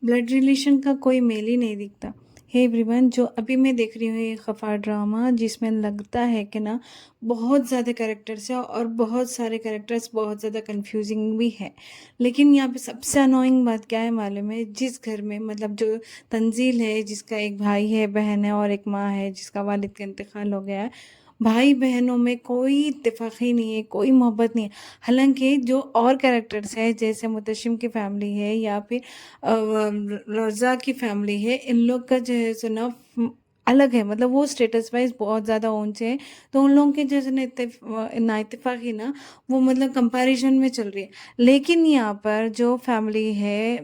Blood relation का कोई mail ही नहीं दिखता। हे एवरीवन, जो अभी मैं देख रही हूँ ये खफा ड्रामा, जिसमें लगता है कि ना बहुत ज़्यादा कैरेक्टर्स है और बहुत सारे कैरेक्टर्स बहुत ज़्यादा कंफ्यूजिंग भी है। लेकिन यहाँ पे सबसे अनोइंग बात क्या है मालूम है? जिस घर में मतलब जो तंजील है, जिसका एक भाई है, बहन है और एक माँ है, जिसका वालिद का इंतकाल हो गया है, भाई बहनों में कोई इत्तेफाक ही नहीं है, कोई मोहब्बत नहीं है। हालांकि जो और कैरेक्टर्स हैं, जैसे मुतशिम की फैमिली है या फिर रज़ा की फैमिली है, इन लोग का जो है सो ना अलग है, मतलब वो स्टेटस वाइज बहुत ज़्यादा ऊंचे हैं। तो उन लोगों के जैसे ना इत्तेफाक ही ना, वो मतलब कंपैरिजन में चल रही है। लेकिन यहाँ पर जो फैमिली है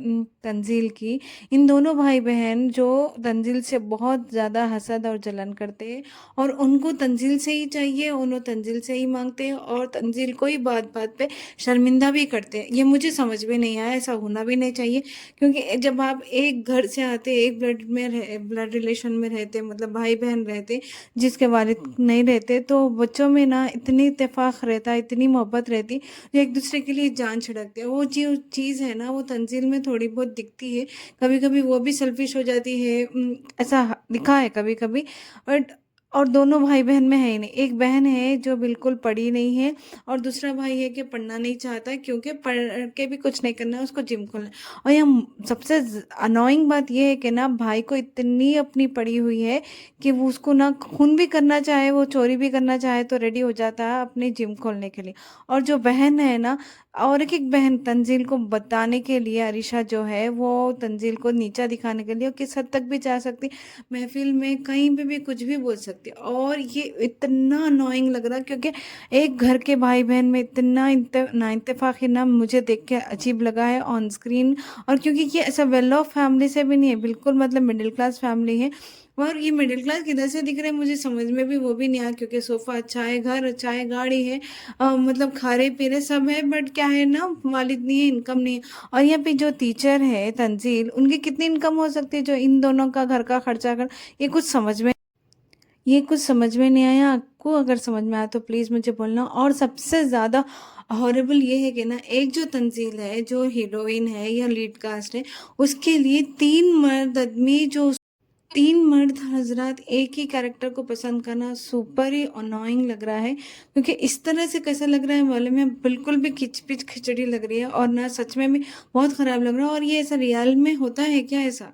तंजील की, इन दोनों भाई बहन जो तंजील से बहुत ज़्यादा हसद और जलन करते हैं, और उनको तंजील से ही चाहिए, उन्होंने तंजील से ही मांगते हैं, और तंजील को ही बात बात पे शर्मिंदा भी करते हैं। ये मुझे समझ में नहीं आया, ऐसा होना भी नहीं चाहिए। क्योंकि जब आप एक घर से आते, एक ब्लड रिलेशन में रहते, मतलब भाई बहन रहते, जिसके वालिद नहीं रहते, तो बच्चों में ना इतनी इत्तेफाक रहता, इतनी मोहब्बत रहती, जो एक दूसरे के लिए जान छिड़कते हैं। वो जो चीज़ है ना, वो तंजील में थोड़ी बहुत दिखती है। कभी कभी वो भी सेल्फिश हो जाती है, ऐसा दिखा है कभी कभी। बट और दोनों भाई बहन में है ही नहीं। एक बहन है जो बिल्कुल पढ़ी नहीं है, और दूसरा भाई है कि पढ़ना नहीं चाहता, क्योंकि पढ़ के भी कुछ नहीं करना है, उसको जिम खोलना है। और यहाँ सबसे अनोइंग बात यह है कि ना, भाई को इतनी अपनी पड़ी हुई है कि वो उसको ना खून भी करना चाहे, वो चोरी भी करना चाहे तो रेडी हो जाता है अपनी जिम खोलने के लिए। और जो बहन है ना, और एक बहन तंजील को बताने के लिए, अरीशा जो है वो तंजील को नीचा दिखाने के लिए, और किस हद तक भी जा सकती, महफिल में कहीं पे भी कुछ भी बोल सकती। और ये इतना अनोइंग लग रहा, क्योंकि एक घर के भाई बहन में इतना ना इत्तेफाक ना, मुझे देख के अजीब लगा है ऑन स्क्रीन। और क्योंकि ये ऐसा वेल ऑफ फैमिली से भी नहीं है, बिल्कुल मतलब मिडिल क्लास फैमिली है। और ये मिडिल क्लास किधर से दिख रहा है, मुझे समझ में भी वो भी नहीं आया। क्योंकि सोफा अच्छा है, घर अच्छा है, गाड़ी है, मतलब खारे पीरे सब है, बट क्या है ना, वालिद नहीं है, इनकम नहीं है। और यहाँ पे जो टीचर है तंजील, उनकी कितनी इनकम हो सकती है जो इन दोनों का घर का खर्चा कर। ये कुछ समझ में नहीं आया। आपको अगर समझ में आया तो प्लीज़ मुझे बोलना। और सबसे ज़्यादा हॉरेबल ये है कि ना, एक जो तंजील है, जो हीरोइन है या लीड कास्ट है, उसके लिए तीन मर्द हजरात एक ही कैरेक्टर को पसंद करना सुपर ही अनोइंग लग रहा है। क्योंकि इस तरह से कैसा लग रहा है मालूम है, बिल्कुल भी खिचपिच खिचड़ी लग रही है, और ना सच में भी बहुत ख़राब लग रहा है। और ये ऐसा रियल में होता है क्या ऐसा?